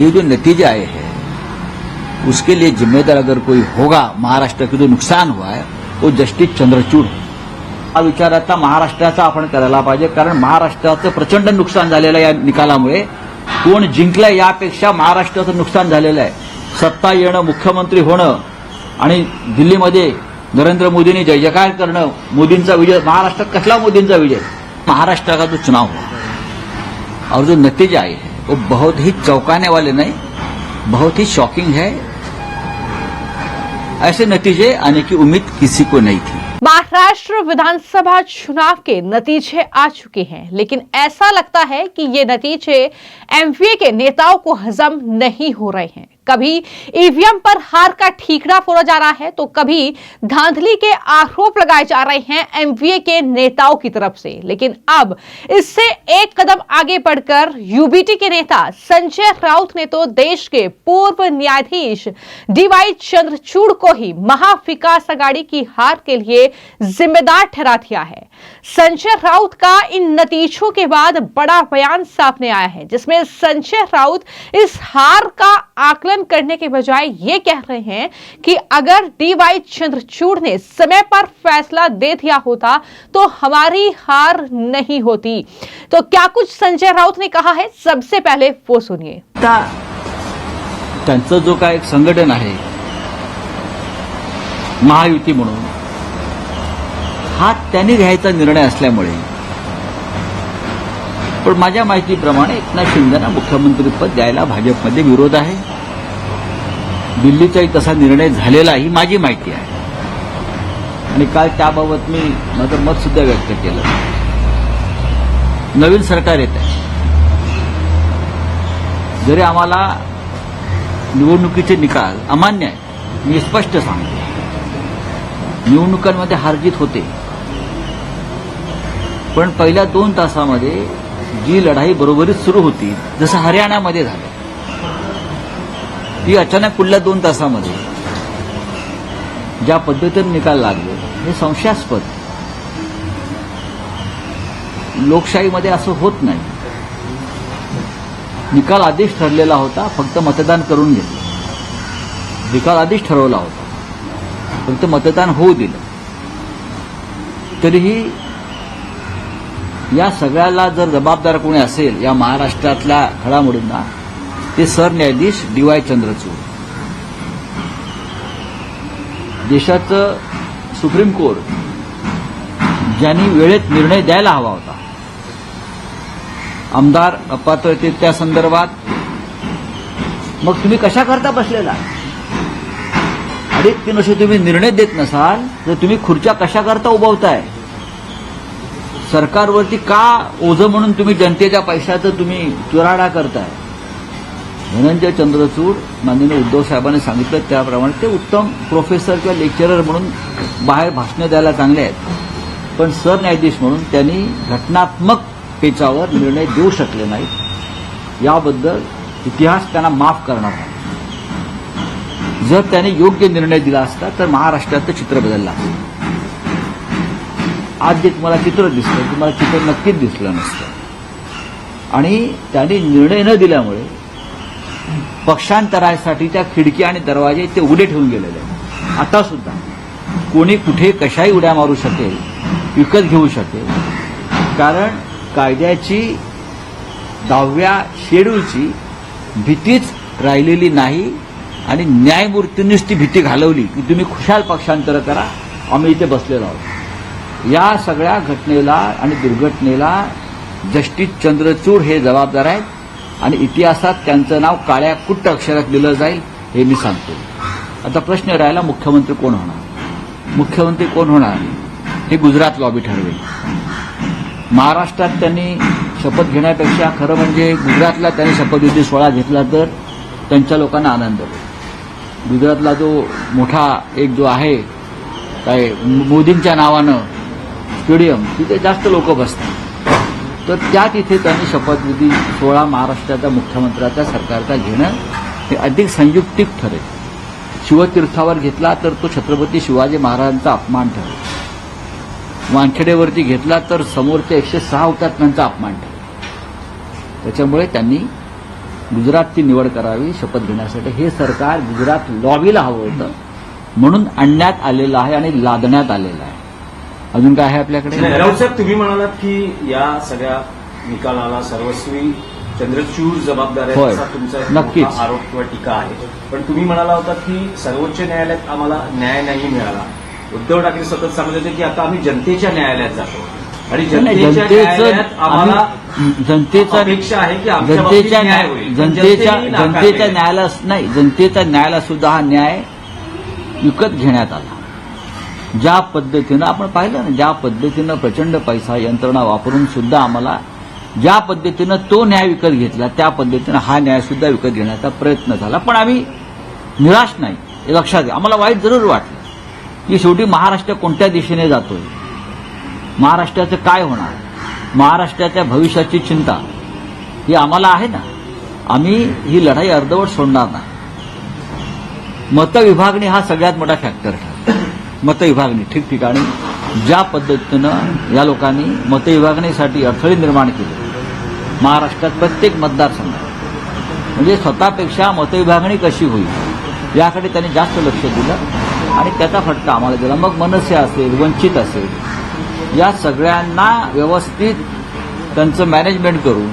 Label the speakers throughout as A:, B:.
A: ये जो नतीजे आए हैं उसके लिए जिम्मेदार अगर कोई होगा, महाराष्ट्र का जो नुकसान हुआ है वो जस्टिस चंद्रचूड हा विचार आता महाराष्ट्राचा आपण करायला पाहिजे, कारण महाराष्ट्राचं प्रचंड नुकसान झालेलं आहे या निकालामुळे. कोण जिंकलंय यापेक्षा महाराष्ट्राचं नुकसान झालेलं आहे. सत्ता येणं, मुख्यमंत्री होणं आणि दिल्लीमध्ये नरेंद्र मोदींनी जय जयकार करणं, मोदींचा विजय. महाराष्ट्रात कसला मोदींचा विजय? महाराष्ट्र का जो चुनाव हुआ और जो नतीजे आए हैं वो बहुत ही चौंकाने वाले नहीं, बहुत ही शॉकिंग है. ऐसे नतीजे आने की उम्मीद किसी को नहीं थी.
B: महाराष्ट्र विधानसभा चुनाव के नतीजे आ चुके हैं, लेकिन ऐसा लगता है कि ये नतीजे एमवीए के नेताओं को हजम नहीं हो रहे हैं. कभी ईवीएम पर हार का ठीकरा फोड़ा जा रहा है तो कभी धांधली के आरोप लगाए जा रहे हैं एमवीए के नेताओं की तरफ से. लेकिन अब इससे एक कदम आगे बढ़कर यूबीटी के नेता संजय राउत ने तो देश के पूर्व न्यायाधीश डीवाई चंद्रचूड को ही महाविकास आघाड़ी की हार के लिए जिम्मेदार ठहरा दिया है. संजय राउत का इन नतीजों के बाद बड़ा बयान सामने आया है, जिसमें संजय राउत इस हार का आकलन करने के बजाय ये कह रहे हैं कि अगर डीवाई चंद्रचूड ने समय पर फैसला दे दिया होता तो हमारी हार नहीं होती. तो क्या कुछ संजय राउत ने कहा है, सबसे पहले वो सुनिए.
A: त्यांचं जो काय एक संघटन आहे महायुती म्हणून, हा त्यांनी घ्यायचा निर्णय असल्यामुळे, पण माझ्या माहितीप्रमाणे एकनाथ शिंदेना मुख्यमंत्रीपद द्यायला भाजपमध्ये विरोध आहे. दिल्लीचाही तसा निर्णय झालेला ही माझी माहिती आहे आणि काल त्याबाबत मी माझं मत सुद्धा व्यक्त केलं. नवीन सरकार येत आहे. जरी आम्हाला निवडणुकीचे निकाल अमान्य आहेत, मी स्पष्ट सांगतो, निवडणुकांमध्ये हारजीत होते, पण पहिल्या 2 तासामध्ये जी लढाई बरोबरीत सुरू होती, जसं हरियाणामध्ये झालं, ती अचानक पुढल्या 2 तासामध्ये ज्या पद्धतीने निकाल लागले हे संशयास्पद. लोकशाहीमध्ये असं होत नाही. निकाल आधीच ठरलेला होता, फक्त मतदान करून घेतलं. निकाल आधीच ठरवला होता, फक्त मतदान होऊ दिलं. तरीही या सगळ्याला जर जबाबदार कोणी असेल या महाराष्ट्रातल्या घडामोडींना, ते सरन्यायाधीश डीवाय चंद्रचूड. देशाचं सुप्रीम कोर्ट ज्यांनी वेळेत निर्णय द्यायला हवा होता, आमदार अपात्रतेच्या संदर्भात, मग तुम्ही कशा करता बसलेला? 2.5-3 वर्ष तुम्ही निर्णय देत नसाल तर तुम्ही खुर्च्या कशा करता उभवताय? सरकारवरती का ओझं म्हणून तुम्ही जनतेच्या पैशाचं तुम्ही चुराडा करताय? धनंजय चंद्रचूड माननीय उद्धव साहेबांनी सांगितलं त्याप्रमाणे ते उत्तम प्रोफेसर किंवा लेक्चरर म्हणून बाहेर भाषणं द्यायला चांगले आहेत, पण सरन्यायाधीश म्हणून त्यांनी घटनात्मक पेचावर निर्णय देऊ शकले नाहीत. याबद्दल इतिहास त्यांना माफ करणार आहे. जर त्यांनी योग्य निर्णय दिला असता तर महाराष्ट्राचं चित्र बदललं असतं. आज जे तुम्हाला चित्र दिसतं, तुम्हाला चित्र नक्कीच दिसलं नसतं. आणि त्यांनी निर्णय न दिल्यामुळे पक्षांतरासाठीच्या खिडकी आणि दरवाजे ते उघडे ठेवून गेलेले आहेत. आता सुद्धा कोणी कुठे कशाही उड्या मारू शकेल, विकत घेऊ शकेल, कारण कायद्याची 10व्या शेड्यूलची भीतीच राहिलेली नाही आणि न्यायमूर्तींनीच ती भीती घालवली की तुम्ही खुशाल पक्षांतर करा, आम्ही इथे बसलेलो आहोत. या सगळ्या घटनेला आणि दुर्घटनेला जस्टिस चंद्रचूड हे जबाबदार आहेत आणि इतिहासात त्यांचं नाव काळ्या कुट्ट अक्षरात लिहिलं जाईल हे मी सांगतो. आता प्रश्न राहिला मुख्यमंत्री कोण होणार? मुख्यमंत्री कोण होणार हे गुजरात लॉबी ठरवेल. महाराष्ट्रात त्यांनी शपथ घेण्यापेक्षा खरं म्हणजे गुजरातला त्यांनी शपथविधी सोहळा घेतला तर त्यांच्या लोकांना आनंद होईल. गुजरातला जो मोठा एक जो आहे काय मोदींच्या नावानं स्टेडियम, तिथे जास्त लोक बसतात, तर त्या तिथे त्यांनी शपथविधी सोहळा महाराष्ट्राच्या मुख्यमंत्र्याचा सरकारचा घेणं हे अधिक संयुक्तिक ठरेल. शिवतीर्थावर घेतला तर तो छत्रपती शिवाजी महाराजांचा अपमान ठरेल. वानखेडेवरती घेतला तर समोरच्या 106 हुतात्म्यांचा अपमान ठरेल. त्याच्यामुळे त्यांनी गुजरातची निवड करावी शपथ घेण्यासाठी. हे सरकार गुजरात लॉबीला हवं होतं म्हणून आणण्यात आलेलं आहे आणि लादण्यात आलेलं आहे. अजून काय आहे आपल्याकडे?
C: राऊत साहेब, तुम्ही म्हणालात की या सगळ्या निकालाला सर्वस्वी चंद्रचूड जबाबदार आहे,
A: होय,
C: असा तुमचा एक
A: नक्कीच.
C: मोठा आरोप किंवा टीका आहे. पण तुम्ही म्हणाला होता की सर्वोच्च न्यायालयात आम्हाला न्याय नाही मिळाला. उद्धव ठाकरे सतत सांगत होते की आता आम्ही जनतेच्या न्यायालयात जातो आणि जनतेच्या न्यायालयात आम्हाला
A: जनतेचा
C: अपेक्षा आहे की आमच्या बाबतीत न्याय होईल. पण
A: जनतेच्या
C: जनतेने नाकारले.
A: न्यायाला नाही, जनतेच्या न्यायाला सुद्धा हा न्याय विकत घेण्यात आला. ज्या पद्धतीनं आपण पाहिलं ना, ज्या पद्धतीनं प्रचंड पैसा यंत्रणा वापरून सुद्धा आम्हाला ज्या पद्धतीनं तो न्याय विकत घेतला त्या पद्धतीनं हा न्याय सुद्धा विकत घेण्याचा प्रयत्न झाला. पण आम्ही निराश नाही, हे लक्षात घ्या. आम्हाला वाईट जरूर वाटलं की शेवटी महाराष्ट्र कोणत्या दिशेने जातोय, महाराष्ट्राचं काय होणार, महाराष्ट्राच्या भविष्याची चिंता ही आम्हाला आहे ना. आम्ही ही लढाई अर्धवट सोडणार नाही. मतविभागणी हा सगळ्यात मोठा फॅक्टर ठरतो. मतविभागणी ठिकठिकाणी ज्या पद्धतीनं या लोकांनी मतविभागणीसाठी अडथळे निर्माण केले महाराष्ट्रात प्रत्येक मतदारसंघात, म्हणजे स्वतःपेक्षा मतविभागणी कशी होईल याकडे त्यांनी जास्त लक्ष दिलं आणि त्याचा फटका आम्हाला दिला. मग मनसे असेल, वंचित असेल, या सगळ्यांना व्यवस्थित त्यांचं मॅनेजमेंट करून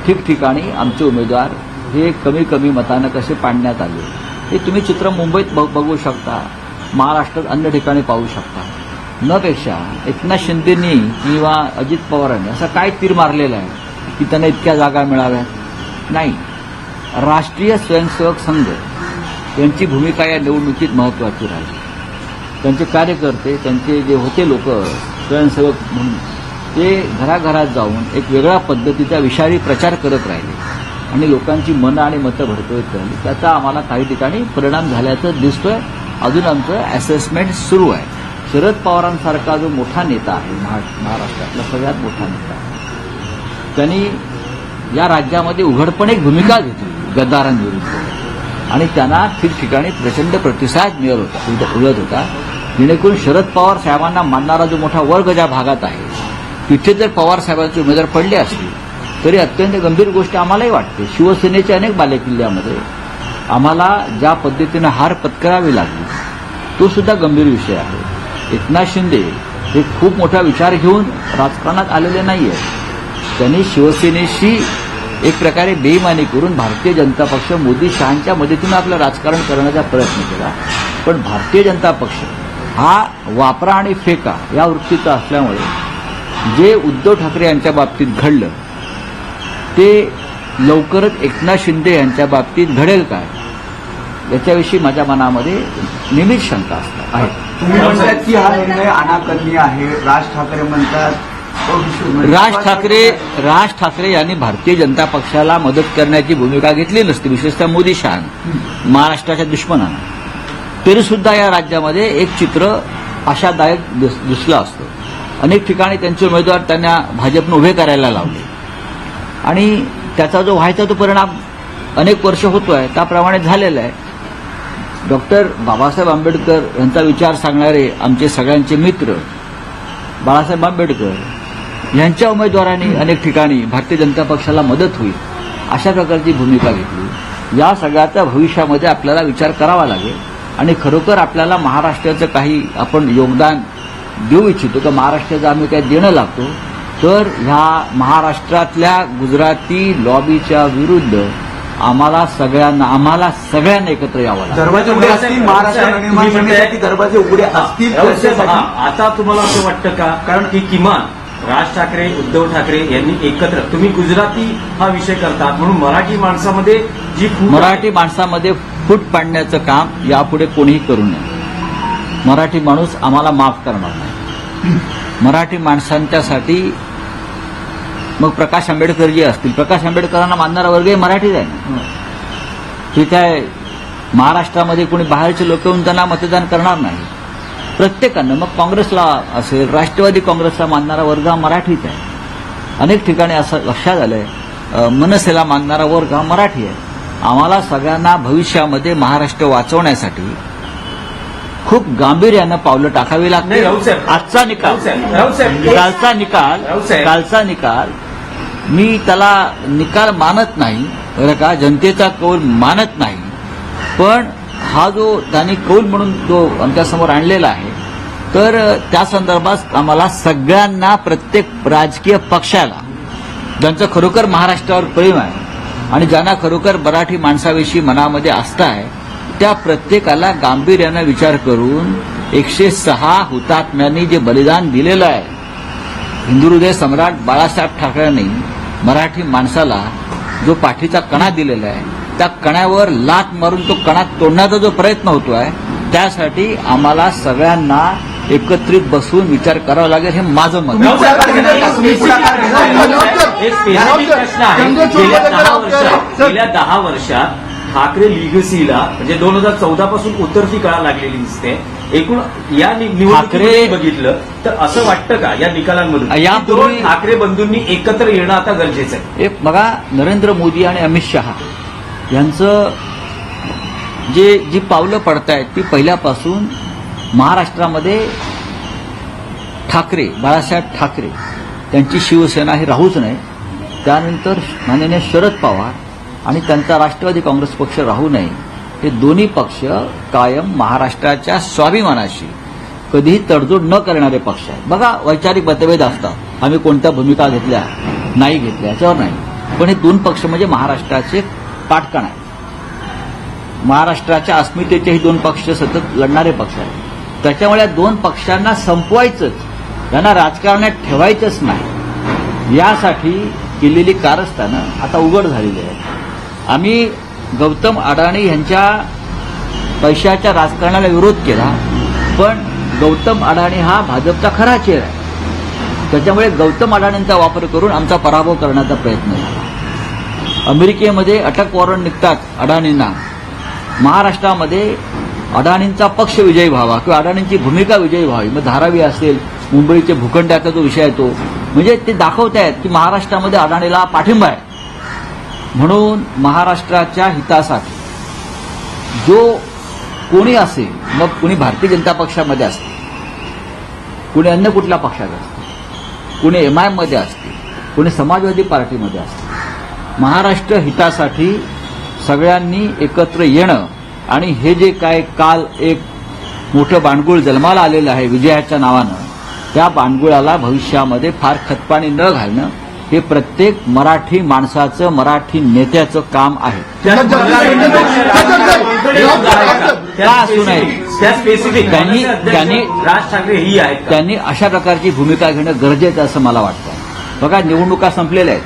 A: ठिकठिकाणी आमचे उमेदवार हे कमी कमी मतानं कसे पाडण्यात आले हे तुम्ही चित्र मुंबईत बघू शकता, महाराष्ट्रात अन्य ठिकाणी पाहू शकता. न पेक्षा एकनाथ शिंदेंनी किंवा अजित पवारांनी असा काय तीर मारलेला आहे की त्यांना इतक्या जागा मिळाव्यात? नाही. राष्ट्रीय स्वयंसेवक संघ यांची भूमिका या निवडणुकीत महत्वाची राहिली. त्यांचे कार्यकर्ते, त्यांचे जे होते लोक स्वयंसेवक म्हणून, ते घराघरात जाऊन एक वेगळ्या पद्धतीचा विषारी प्रचार करत राहिले आणि लोकांची मनं आणि मतं भडकवत राहिली. त्याचा आम्हाला काही ठिकाणी परिणाम झाल्याचं दिसतोय. अजून आमचं असेसमेंट सुरू आहे. शरद पवारांसारखा जो मोठा नेता आहे, महाराष्ट्रातला सगळ्यात मोठा नेता, त्यांनी या राज्यामध्ये उघडपणे एक भूमिका घेतली गद्दारांविरुद्ध आणि त्यांना ठिकठिकाणी प्रचंड प्रतिसाद मिळत होता. जेणेकरून शरद पवार साहेबांना मानणारा जो मोठा वर्ग ज्या भागात आहे तिथे जर पवार साहेबांचे उमेदवार पडले असतील तरी अत्यंत गंभीर गोष्ट आम्हालाही वाटते. शिवसेनेच्या अनेक बालेकिल्ल्यामध्ये आम्हाला ज्या पद्धतीनं हार पत्करावी लागली तो सुद्धा गंभीर विषय आहे. एकनाथ शिंदे हे खूप मोठा विचार घेऊन राजकारणात आलेले नाहीये. त्यांनी शिवसेनेशी एक प्रकारे बेईमानी करून भारतीय जनता पक्ष मोदी शहांच्या मदतीनं आपलं राजकारण करण्याचा प्रयत्न केला. पण भारतीय जनता पक्ष हा वापरा आणि फेका या वृत्तीचा असल्यामुळे जे उद्धव ठाकरे यांच्या बाबतीत घडलं ते लवकरच एकनाथ शिंदे यांच्या बाबतीत घडेल काय याच्याविषयी माझ्या मनामध्ये नेहमीच शंका असतात आहे.
D: तुम्ही म्हणतात की हा निर्णय अनाकलनीय आहे. राज ठाकरे म्हणतात
A: राज ठाकरे यांनी भारतीय जनता पक्षाला मदत करण्याची भूमिका घेतली नसती, विशेषतः मोदी शहान महाराष्ट्राच्या दुश्मनानं. तरी सुद्धा या राज्यामध्ये एक चित्र आशादायक दिसलं असतं. अनेक ठिकाणी त्यांचे उमेदवार त्यांना भाजपनं उभे करायला लावले आणि त्याचा जो व्हायचा तो परिणाम अनेक वर्ष होतोय त्याप्रमाणे झालेला आहे. डॉक्टर बाबासाहेब आंबेडकर यांचा विचार सांगणारे आमचे सगळ्यांचे मित्र बाळासाहेब आंबेडकर यांच्या उमेदवारांनी अनेक ठिकाणी भारतीय जनता पक्षाला मदत होईल अशा प्रकारची भूमिका घेतली. या सगळ्याचा भविष्यामध्ये आपल्याला विचार करावा लागेल आणि खरोखर आपल्याला महाराष्ट्राचं काही आपण योगदान देऊ इच्छितो का महाराष्ट्राचं आम्ही काही देणं लागतो तर ह्या महाराष्ट्रातल्या गुजराती लॉबीच्या विरुद्ध आम्हाला सगळ्यांना एकत्र यावं लागेल.
D: दरवाजे उघडे असतील महाराष्ट्र निर्माण करण्यासाठी, दरवाजे उघडे असतील
C: आता तुम्हाला असं वाटतं का कारण की किमान राज ठाकरे उद्धव ठाकरे यांनी एकत्र, तुम्ही गुजराती हा विषय करतात म्हणून मराठी माणसामध्ये जी
A: मराठी माणसामध्ये फूट पाडण्याचं काम यापुढे कोणीही करू नये. मराठी माणूस आम्हाला माफ करणार नाही. मराठी माणसांच्यासाठी मग प्रकाश आंबेडकर जे असतील, प्रकाश आंबेडकरांना मानणारा वर्गही मराठीच आहे ना. ठीक आहे, महाराष्ट्रामध्ये कोणी बाहेरचे लोक येऊन त्यांना मतदान करणार नाही. प्रत्येकानं मग काँग्रेसला असेल, राष्ट्रवादी काँग्रेसला मानणारा वर्ग हा मराठीच आहे. अनेक ठिकाणी असं लक्षात आलंय मनसेला मानणारा वर्ग हा मराठी आहे. आम्हाला सगळ्यांना भविष्यामध्ये महाराष्ट्र वाचवण्यासाठी खूप गांभीर्यानं पावलं टाकावी लागतील. आजचा निकाल, कालचा निकाल मी त्याला निकाल मानत नाही बरं का, जनतेचा कौल मानत नाही, पण हा जो त्यांनी कौल म्हणून जो आमच्यासमोर आणलेला आहे, तर त्या संदर्भात आम्हाला सगळ्यांना, प्रत्येक राजकीय पक्षाला ज्यांचं खरोखर महाराष्ट्रावर प्रेम आहे आणि ज्यांना खरोखर मराठी माणसाविषयी मनामध्ये आस्था आहे, त्या प्रत्येकाला गांभीर्यानं विचार करून 106 हुतात्म्यांनी जे बलिदान दिलेलं आहे, हिंदू हृदय सम्राट बाळासाहेब ठाकरेंनी मराठी माणसाला जो पाठीचा कणा दिलेला आहे, त्या कण्यावर लाथ मारून तो कणा तोडण्याचा जो प्रयत्न होतोय, त्यासाठी आम्हाला सगळ्यांना एकत्रित बसून विचार करावा लागेल, हे माझं मत आहे.
C: एक स्पेसिफिक प्रश्न आहे. गेल्या 10 वर्षात ठाकरे लिगसीला म्हणजे 2014 पासून उतरती कळा लागलेली दिसते. एकूण या निवडणुकीमध्ये बघितलं तर असं वाटतं का या निकालांमधून
A: यापूर्वी
C: दोन ठाकरे बंधूंनी एकत्र येणं आता गरजेचं आहे?
A: एक बघा, नरेंद्र मोदी आणि अमित शहा यांचं जी पावलं पडतायत ती पहिल्यापासून महाराष्ट्रामध्ये ठाकरे, बाळासाहेब ठाकरे त्यांची शिवसेना ही राहूच नये, त्यानंतर माननीय शरद पवार आणि त्यांचा राष्ट्रवादी काँग्रेस पक्ष राहू नये, हे दोन्ही पक्ष कायम महाराष्ट्राच्या स्वाभिमानाशी कधीही तडजोड न करणारे पक्ष आहेत. बघा, वैचारिक मतभेद असतात, आम्ही कोणत्या भूमिका घेतल्या नाही घेतल्या याच्यावर नाही, पण हे दोन पक्ष म्हणजे महाराष्ट्राचे पाटकण आहेत. महाराष्ट्राच्या अस्मितेचे हे दोन पक्ष सतत लढणारे पक्ष आहेत. त्याच्यामुळे या दोन पक्षांना संपवायचंच, त्यांना राजकारणात ठेवायचंच नाही, यासाठी केलेली कारस्थानं आता उघड झालेली आहेत. आम्ही गौतम अडाणी यांच्या पैशाच्या राजकारणाला विरोध केला, पण गौतम अडाणी हा भाजपचा खरा चेहरा आहे, त्याच्यामुळे गौतम अडाणींचा वापर करून आमचा पराभव करण्याचा प्रयत्न झाला. अमेरिकेमध्ये अटक वॉरंट निघतात अडाणींना, महाराष्ट्रामध्ये अडाणींचा पक्ष विजयी व्हावा किंवा अडाणींची भूमिका विजयी व्हावी, मग धारावी असेल, मुंबईचे भूखंडाचा जो विषय आहे तो, म्हणजे ते दाखवतायत की महाराष्ट्रामध्ये अडाणीला पाठिंबा आहे. म्हणून महाराष्ट्राच्या हितासाठी जो कोणी असेल, मग कोणी भारतीय जनता पक्षामध्ये असते, कोणी अन्य कुठल्या पक्षात असते, कोणी MIM मध्ये असते, कोणी समाजवादी पार्टीमध्ये असते, महाराष्ट्र हितासाठी सगळ्यांनी एकत्र येणं आणि हे जे काय काल एक मोठं बांडगुळ जन्माला आलेलं आहे विजयाच्या नावानं, त्या बांडगुळाला भविष्यामध्ये फार खतपाणी न घालणं हे प्रत्येक मराठी माणसाचं, मराठी नेत्याचं काम आहे. असू नये
C: राज ठाकरे ही आहेत,
A: त्यांनी अशा प्रकारची भूमिका घेणं गरजेचं असं मला वाटतं. बघा, निवडणुका संपलेल्या आहेत,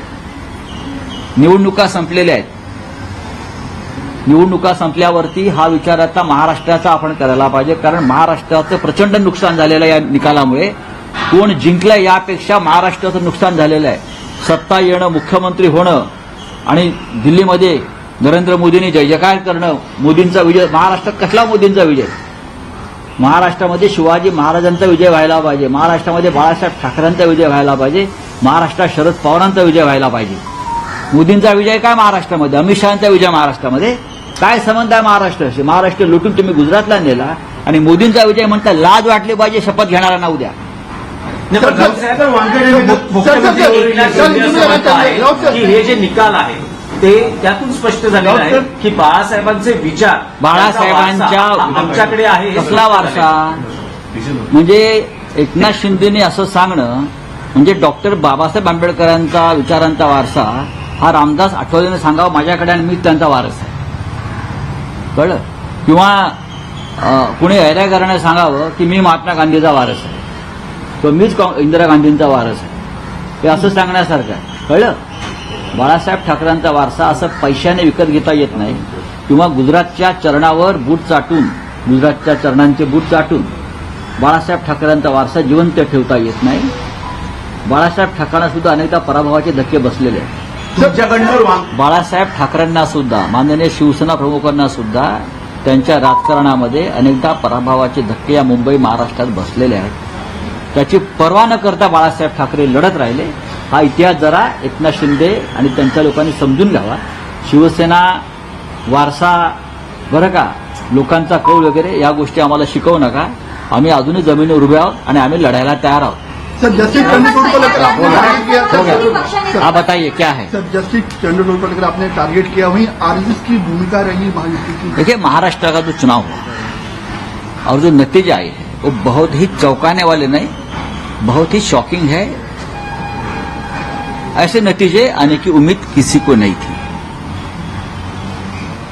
A: निवडणुका संपल्यावरती हा विचार आता महाराष्ट्राचा आपण करायला पाहिजे, कारण महाराष्ट्राचं प्रचंड नुकसान झालेलं आहे या निकालामुळे. कोण जिंकलं यापेक्षा महाराष्ट्राचं नुकसान झालेलं आहे. सत्ता येणं, मुख्यमंत्री होणं आणि दिल्लीमध्ये नरेंद्र मोदींनी जय जयकार करणं, मोदींचा विजय. महाराष्ट्रात कसला मोदींचा विजय? महाराष्ट्रामध्ये शिवाजी महाराजांचा विजय व्हायला पाहिजे, महाराष्ट्रामध्ये बाळासाहेब ठाकरेंचा विजय व्हायला पाहिजे, महाराष्ट्रात शरद पवारांचा विजय व्हायला पाहिजे. मोदींचा विजय काय महाराष्ट्रामध्ये? अमित शहांचा विजय महाराष्ट्रामध्ये? काय संबंध आहे महाराष्ट्राशी? महाराष्ट्र लुटून तुम्ही गुजरातला नेला आणि मोदींचा विजय म्हणता, लाज वाटली पाहिजे शपथ घेणाऱ्यांना उद्या.
C: की हे जे निकाल आहे ते त्यातून स्पष्ट झालेलं आहे की बाळासाहेबांचे विचार,
A: बाळासाहेबांच्या
C: आमच्याकडे आहे.
A: कसला वारसा? म्हणजे एकनाथ शिंदेने असं सांगणं म्हणजे डॉक्टर बाबासाहेब आंबेडकरांचा विचारांचा वारसा हा रामदास आठवलेने सांगावं माझ्याकडे आणि मीच त्यांचा वारस आहे, कळलं? किंवा कुणी ऐरागराने सांगावं की मी महात्मा गांधीचा वारस आहे किंवा मीच इंदिरा गांधींचा वारस आहे, हे असं सांगण्यासारखं आहे, कळलं? बाळासाहेब ठाकरेंचा वारसा असं पैशाने विकत घेता येत नाही, किंवा गुजरातच्या चरणावर बूट चाटून, गुजरातच्या चरणांचे बूट चाटून बाळासाहेब ठाकरेंचा वारसा जिवंत ठेवता येत नाही. बाळासाहेब ठाकरेंना सुद्धा अनेकदा पराभवाचे धक्के बसलेले आहेत. बाळासाहेब ठाकरेंना सुद्धा, माननीय शिवसेना प्रमुखांना सुद्धा त्यांच्या राजकारणामध्ये अनेकदा पराभवाचे धक्के या मुंबई महाराष्ट्रात बसलेले आहेत. त्याची पर्वा न करता बाळासाहेब ठाकरे लढत राहिले. हा इतिहास जरा एकनाथ शिंदे आणि त्यांच्या लोकांनी समजून घ्यावा. शिवसेना वारसा बरं का, लोकांचा कौल वगैरे या गोष्टी आम्हाला शिकवू नका. आम्ही अजूनही जमिनीवर उभे आहोत आणि आम्ही लढायला तयार आहोत.
E: सर जस्टिस चंद्रचूड़ को लेकर आपने टारगेट किया
A: हो गया। आप बताइए क्या है।
E: सर जस्टिस चंद्रचूड़ को लेकर आपने टारगेट किया, वहीं आरएसएस की भूमिका रही महायुति की।
A: देखिए, महाराष्ट्र का जो चुनाव हुआ और जो नतीजे आए हैं वो बहुत ही चौंकाने वाले नहीं, बहुत ही शॉकिंग है। ऐसे नतीजे आने की उम्मीद किसी को नहीं थी,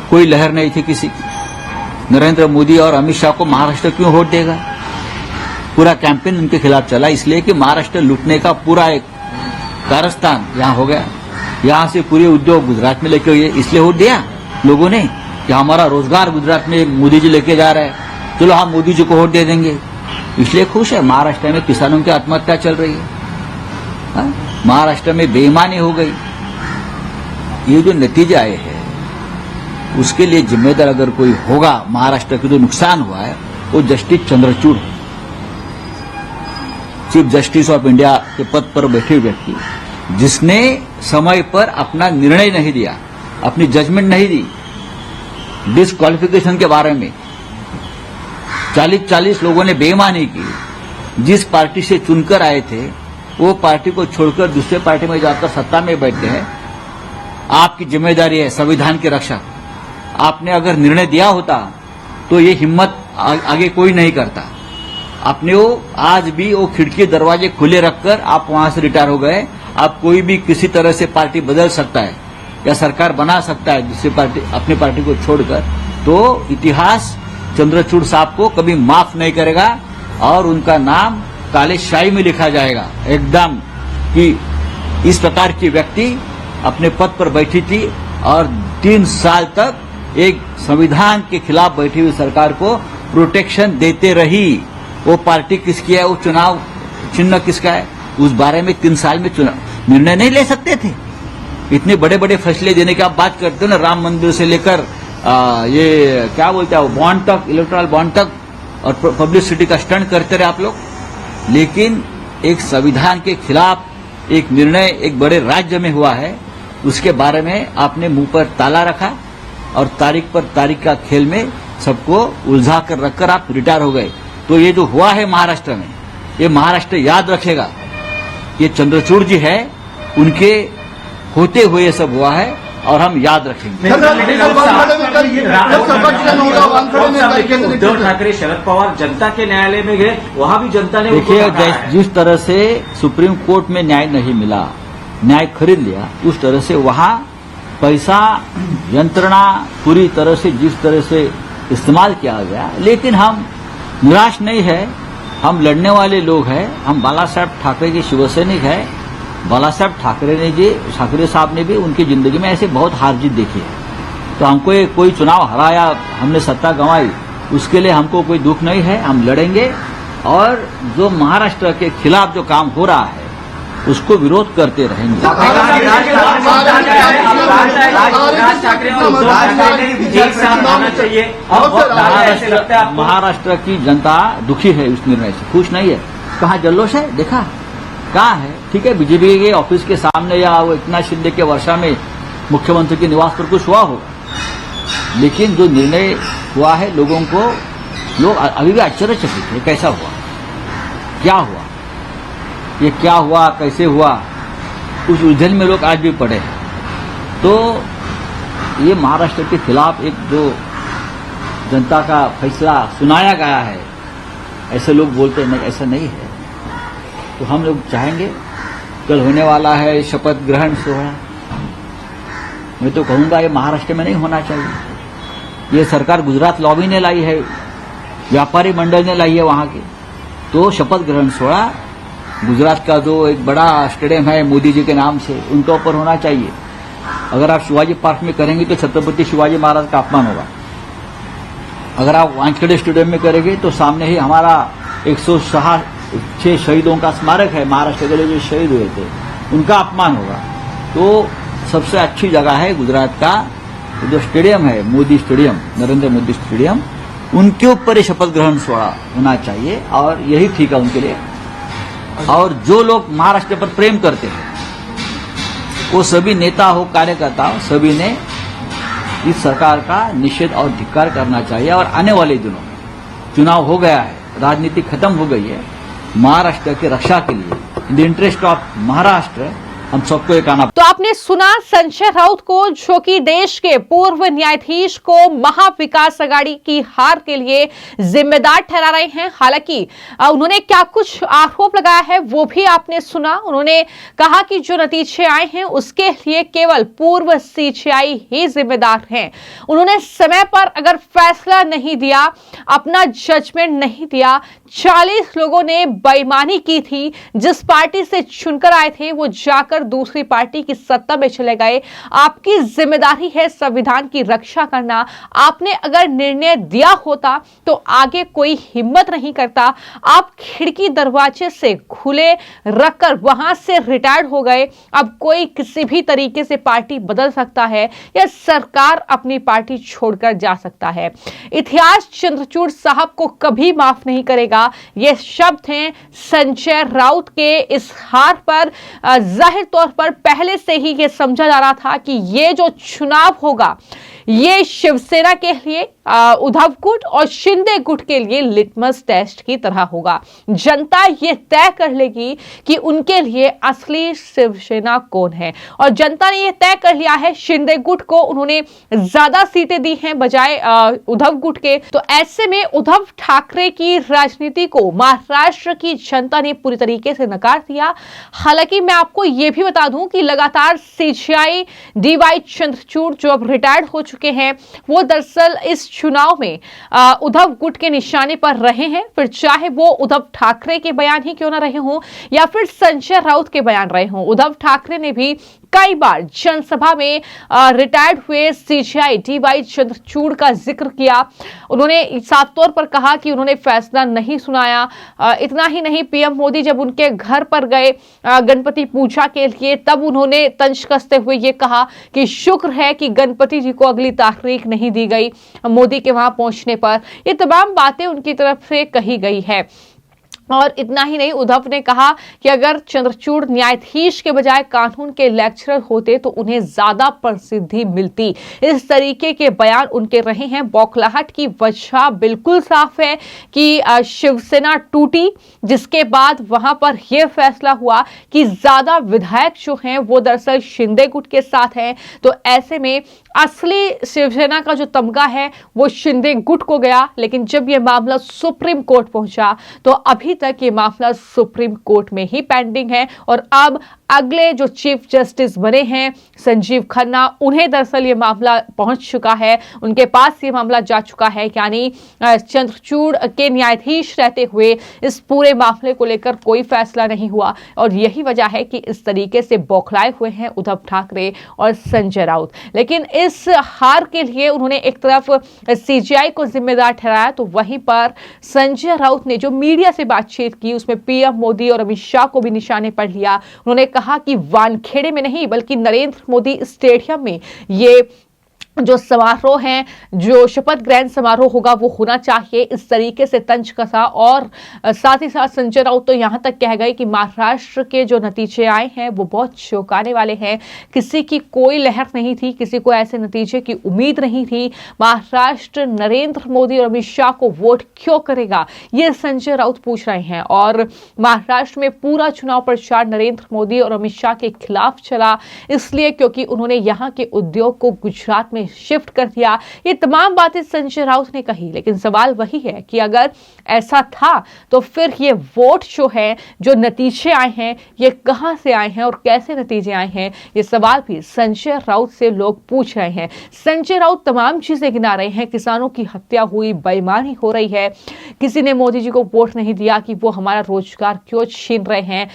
A: कोई लहर नहीं थी किसी की। नरेंद्र मोदी और अमित शाह को महाराष्ट्र क्यों वोट देगा? पूरा कैंपेन उनके खिलाफ चला, इसलिए कि महाराष्ट्र लूटने का पूरा एक कारस्तान यहां हो गया। यहां से पूरे उद्योग गुजरात में लेके गए, इसलिए वोट दिया लोगों ने कि हमारा रोजगार गुजरात में मोदी जी लेके जा रहे हैं, चलो हम मोदी जी को वोट दे देंगे, इसलिए खुश है। महाराष्ट्र में किसानों की आत्महत्या चल रही है, महाराष्ट्र में बेईमानी हो गई। ये जो नतीजे आए हैं उसके लिए जिम्मेदार अगर कोई होगा, महाराष्ट्र का जो नुकसान हुआ है वो justice Chandrachud, chief justice of India के पद पर बैठे व्यक्ति, जिसने समय पर अपना निर्णय नहीं दिया, अपनी जजमेंट नहीं दी डिस्क्वालिफिकेशन के बारे में। 40-40 लोगों ने बेईमानी की, जिस पार्टी से चुनकर आए थे वो पार्टी को छोड़कर दूसरे पार्टी में जाकर सत्ता में बैठे हैं। आपकी जिम्मेदारी है संविधान की रक्षा। आपने अगर निर्णय दिया होता तो ये हिम्मत आगे कोई नहीं करता। आपने वो आज भी वो खिड़की दरवाजे खुले रखकर आप वहां से रिटायर हो गए। आप कोई भी किसी तरह से पार्टी बदल सकता है या सरकार बना सकता है दूसरी पार्टी, अपनी पार्टी को छोड़कर, तो इतिहास चंद्रचूड़ साहब को कभी माफ नहीं करेगा और उनका नाम काले शाही में लिखा जाएगा एकदम, कि इस प्रकार की व्यक्ति अपने पद पर बैठी थी और 3 साल तक एक संविधान के खिलाफ बैठी हुई सरकार को प्रोटेक्शन देते रही। वो पार्टी किसकी है, वो चुनाव चिन्ह किसका है, उस बारे में 3 साल में निर्णय नहीं ले सकते थे। इतने बड़े बड़े फैसले देने की आप बात करते हो ना, राम मंदिर से लेकर ये क्या बोलते हैं बॉन्ड तक, इलेक्ट्रल बॉन्ड तक, और पब्लिसिटी का स्टंट करते रहे आप लोग। लेकिन एक संविधान के खिलाफ एक निर्णय एक बड़े राज्य में हुआ है, उसके बारे में आपने मुंह पर ताला रखा और तारीख पर तारीख का खेल में सबको उलझा कर रखकर आप रिटायर हो गए। तो ये जो हुआ है महाराष्ट्र में, ये महाराष्ट्र याद रखेगा। ये चंद्रचूड़ जी है, उनके होते हुए ये सब हुआ है और हम याद रखेंगे।
C: उद्धव ठाकरे शरद पवार जनता के न्यायालय में गए, वहां भी जनता ने
A: देखिए, जिस तरह से सुप्रीम कोर्ट में न्याय नहीं मिला, न्याय खरीद लिया, उस तरह से वहां पैसा यंत्रणा पूरी तरह से जिस तरह से इस्तेमाल किया गया। लेकिन हम निराश नहीं है, हम लड़ने वाले लोग हैं। हम बाला साहब ठाकरे के शिवसैनिक हैं। बाला साहब ठाकरे साहब ने भी उनकी जिंदगी में ऐसे बहुत हार जीत देखी है। तो हमको कोई चुनाव हराया, हमने सत्ता गंवाई, उसके लिए हमको कोई दुख नहीं है। हम लड़ेंगे और जो महाराष्ट्र के खिलाफ जो काम हो रहा है उसको विरोध करते रहेंगे।
C: राज ठाकरे और उद्धव ठाकरे ने एक साथ आना चाहिए।
A: महाराष्ट्र की जनता दुखी है इस निर्णय से, खुश नहीं है। कहाँ जल्लोष है, देखा कहाँ है? ठीक है, बीजेपी के ऑफिस के सामने या वो एकनाथ शिंदे के वर्षा में मुख्यमंत्री के निवास पर कुछ हुआ होगा, लेकिन जो निर्णय हुआ है लोगों को, लोग अभी भी आश्चर्यचकित है कैसा हुआ, क्या हुआ, ये क्या हुआ, कैसे हुआ, उस उलझन में लोग आज भी पड़े हैं। तो ये महाराष्ट्र के खिलाफ एक जो जनता का फैसला सुनाया गया है, ऐसे लोग बोलते हैं, नहीं ऐसा नहीं है। तो हम लोग चाहेंगे, कल होने वाला है शपथ ग्रहण सोहरा, मैं तो कहूंगा ये महाराष्ट्र में नहीं होना चाहिए। ये सरकार गुजरात लॉबी ने लाई है, व्यापारी मंडल ने लाई है वहां की। तो शपथ ग्रहण सोहरा गुजरात का जो एक बड़ा स्टेडियम है मोदी जी के नाम से, उनके ऊपर होना चाहिए। अगर आप शिवाजी पार्क में करेंगे तो छत्रपति शिवाजी महाराज का अपमान होगा। अगर आप वानखेड़े स्टेडियम में करेंगे तो सामने ही हमारा 106 शहीदों का स्मारक है, महाराष्ट्र के लिए जो शहीद हुए थे, उनका अपमान होगा। तो सबसे अच्छी जगह है गुजरात का जो स्टेडियम है, मोदी स्टेडियम, नरेंद्र मोदी स्टेडियम, उनके ऊपर शपथ ग्रहण सोहरा होना चाहिए और यही ठीक है उनके लिए। और जो लोग महाराष्ट्र पर प्रेम करते हैं, वो सभी नेता हो, कार्यकर्ता हो, सभी ने इस सरकार का निषेध और धिक्कार करना चाहिए। और आने वाले दिनों में चुनाव हो गया है, राजनीति खत्म हो गई है, महाराष्ट्र की रक्षा के लिए in the interest of Maharashtra हम सबको एक आना।
B: तो आपने सुना संजय राउत को, जो कि देश के पूर्व न्यायाधीश को महाविकास आघाड़ी की हार के लिए जिम्मेदार ठहरा रहे हैं। हालांकि उन्होंने क्या कुछ आरोप लगाया है वो भी आपने सुना। उन्होंने कहा कि जो नतीजे आए हैं उसके लिए केवल पूर्व सीजीआई ही जिम्मेदार हैं। उन्होंने समय पर अगर फैसला नहीं दिया, अपना जजमेंट नहीं दिया, 40 लोगों ने बेईमानी की थी, जिस पार्टी से चुनकर आए थे वो जाकर दूसरी पार्टी की सत्ता में चले गए। आपकी जिम्मेदारी है संविधान की रक्षा करना। आपने अगर निर्णय दिया होता तो आगे कोई हिम्मत नहीं करता। आप खिड़की दरवाजे से खुले रखकर वहां से रिटायर्ड हो गए। अब कोई किसी भी तरीके से पार्टी बदल सकता है या सरकार अपनी पार्टी छोड़कर जा सकता है। इतिहास चंद्रचूड़ साहब को कभी माफ नहीं करेगा। ये शब्द हैं संजय राउत के। इस हार पर जाहिर तौर पर पहले से ही ये समझा जा रहा था कि ये जो चुनाव होगा ये शिवसेना के लिए, उद्धव गुट और शिंदे गुट के लिए लिटमस टेस्ट की तरह होगा। जनता ये तय कर लेगी कि उनके लिए असली शिवसेना कौन है। और जनता ने ये तय कर लिया है, शिंदे गुट को उन्होंने ज्यादा सीटें दी हैं बजाय उद्धव गुट के। तो ऐसे में उद्धव ठाकरे की राजनीति को महाराष्ट्र की जनता ने पूरी तरीके से नकार दिया। हालांकि मैं आपको यह भी बता दूं कि लगातार सीजीआई डीवाई चंद्रचूड़ जो अब रिटायर्ड हो चुके हैं, वो दरअसल इस चुनाव में उद्धव गुट के निशाने पर रहे हैं। फिर चाहे वो उद्धव ठाकरे के बयान ही क्यों ना रहे हों या फिर संजय राउत के बयान रहे हों। उद्धव ठाकरे ने भी कई बार जनसभा में रिटायर्ड हुए सीजीआई डीवाई चंद्रचूड़ का जिक्र किया। उन्होंने साफ तौर पर कहा कि उन्होंने फैसला नहीं सुनाया। इतना ही नहीं, पीएम मोदी जब उनके घर पर गए गणपति पूजा के लिए, तब उन्होंने तंज कसते हुए ये कहा कि शुक्र है कि गणपति जी को अगली तारीख नहीं दी गई मोदी के वहां पहुंचने पर। ये तमाम बातें उनकी तरफ से कही गई है। और इतना ही नहीं, उद्धव ने कहा कि अगर चंद्रचूड़ न्यायाधीश के बजाय कानून के लेक्चरर होते तो उन्हें ज्यादा प्रसिद्धि मिलती। इस तरीके के बयान उनके रहे हैं। बौखलाहट की वजह बिल्कुल साफ है कि शिवसेना टूटी, जिसके बाद वहां पर यह फैसला हुआ कि ज्यादा विधायक जो हैं वो दरअसल शिंदे गुट के साथ हैं। तो ऐसे में असली शिवसेना का जो तमगा है वो शिंदे गुट को गया। लेकिन जब यह मामला सुप्रीम कोर्ट पहुंचा तो अभी तक ये मामला सुप्रीम कोर्ट में ही पेंडिंग है। और अब अगले जो चीफ जस्टिस बने हैं संजीव खन्ना, उन्हें दरअसल ये मामला पहुंच चुका है, उनके पास ये मामला जा चुका है। यानी चंद्रचूड़ के न्यायाधीश रहते हुए इस पूरे मामले को लेकर कोई फैसला नहीं हुआ। और यही वजह है कि इस तरीके से बौखलाए हुए हैं उद्धव ठाकरे और संजय राउत। लेकिन इस हार के लिए उन्होंने एक तरफ सीजीआई को जिम्मेदार ठहराया, तो वहीं पर संजय राउत ने जो मीडिया से बातचीत की उसमें पीएम मोदी और अमित शाह को भी निशाने पर लिया। उन्होंने कहा कि वानखेड़े में नहीं बल्कि नरेंद्र मोदी स्टेडियम में ये जो समारोह है, जो शपथ ग्रहण समारोह होगा वो होना चाहिए। इस तरीके से तंज कसा। और साथ ही साथ संजय राउत तो यहां तक कह गए कि महाराष्ट्र के जो नतीजे आए हैं वो बहुत चौंकाने वाले हैं। किसी की कोई लहर नहीं थी, किसी को ऐसे नतीजे की उम्मीद नहीं थी। महाराष्ट्र नरेंद्र मोदी और अमित शाह को वोट क्यों करेगा, ये संजय राउत पूछ रहे हैं। और महाराष्ट्र में पूरा चुनाव प्रचार नरेंद्र मोदी और अमित शाह के खिलाफ चला, इसलिए क्योंकि उन्होंने यहां के उद्योग को गुजरात में शिफ्ट कर दिया। ये तमाम बातें संजय राउत ने कही। लेकिन सवाल वही है कि अगर ऐसा था तो फिर ये वोट जो है, जो नतीजे आए हैं, ये कहां से आए हैं और कैसे नतीजे आए हैं, ये सवाल भी संजय राउत से लोग पूछ रहे हैं। संजय राउत तमाम चीजें गिना रहे हैं। किसानों की हत्या हुई, बेईमानी हो रही है, किसी ने मोदी जी को वोट नहीं दिया कि वो हमारा रोजगार क्यों छीन रहे हैं,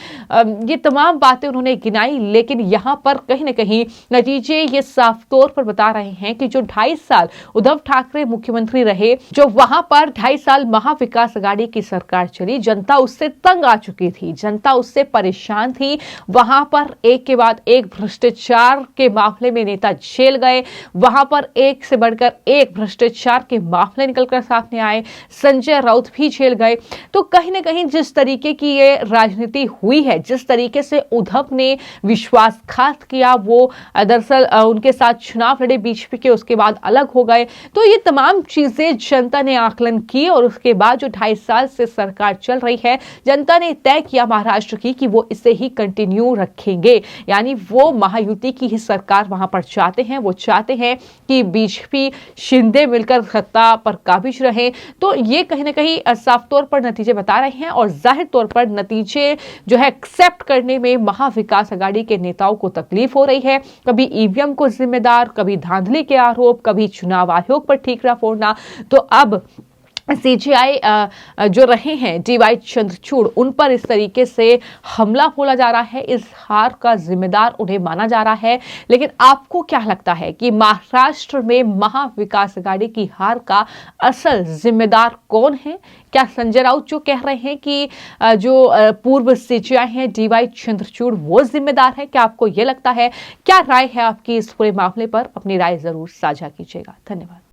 B: ये तमाम बातें उन्होंने गिनाई। लेकिन यहां पर कहीं ना कहीं नतीजे ये साफ तौर पर बता रहे हैं कि जो 2.5 साल उद्धव ठाकरे मुख्यमंत्री रहे, जो वहां पर 2.5 साल महाविकास आघाड़ी की सरकार चली, जनता उससे तंग आ चुकी थी, जनता उससे परेशान थी। वहां पर एक के बाद एक भ्रष्टाचार के मामले में नेता जेल गए, वहां पर एक से बढ़कर एक भ्रष्टाचार के मामले निकलकर सामने आए। संजय राउत भी जेल गए। तो कहीं ना कहीं जिस तरीके की ये राजनीति हुई है, जिस तरीके से उद्धव ने विश्वासघात किया, वो दरअसल उनके साथ चुनाव लड़े बीजेपी के, उसके बाद अलग हो गए। तो ये तमाम चीजें जनता ने आकलन की और उसके बाद जो 2.5 साल से सरकार चल रही है, जनता ने तय किया महाराष्ट्र की कि वो इसे ही कंटिन्यू रखेंगे, यानी वो महायुति की ही सरकार वहां पर चाहते हैं। वो चाहते हैं कि बीजेपी शिंदे मिलकर सत्ता पर काबिज रहे। तो ये कहीं ना कहीं साफ तौर पर नतीजे बता रहे हैं और जाहिर तौर पर नतीजे जो है एक्सेप्ट करने में महाविकास आघाड़ी के नेताओं को तकलीफ हो रही है। कभी ईवीएम को जिम्मेदार, कभी धांधली के आरोप, कभी चुनाव आयोग पर ठीकरा फोड़ना। तो अब सीजेआई जो रहे हैं डीवाई चंद्रचूड़, उन पर इस तरीके से हमला बोला जा रहा है, इस हार का जिम्मेदार उन्हें माना जा रहा है। लेकिन आपको क्या लगता है कि महाराष्ट्र में महाविकास आघाड़ी की हार का असल जिम्मेदार कौन है? क्या संजय राउत जो कह रहे हैं कि जो पूर्व सीजेआई हैं डीवाई चंद्रचूड़ वो जिम्मेदार है? क्या आपको यह लगता है? क्या राय है आपकी इस पूरे मामले पर? अपनी राय जरूर साझा कीजिएगा। धन्यवाद।